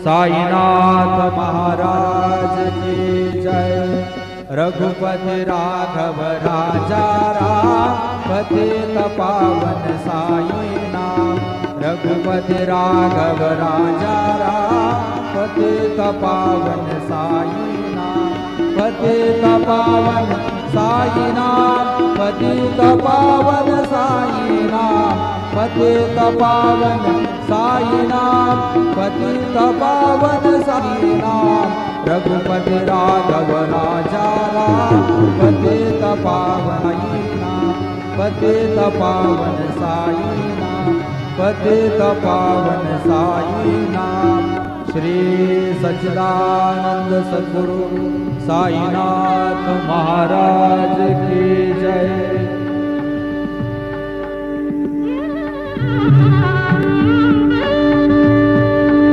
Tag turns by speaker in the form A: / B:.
A: साईनाथ महाराज की जय। रघुपति राघव राजा राम पतित पावन साईनाम। रघुपति राघव राजा राम पतित पावन साईनाम। पतित पावन साईनाम पतित पावन साईनाम। पतित पावन साईनाम पतित पावन साईनाम। रघुपति राघव राजा राम पतित पावन साईनाम। पतित पावन साईनाम पतित पावन साईनाम। श्री सच्चिदानंद सद्गुरु साईनाथ महाराज की जय।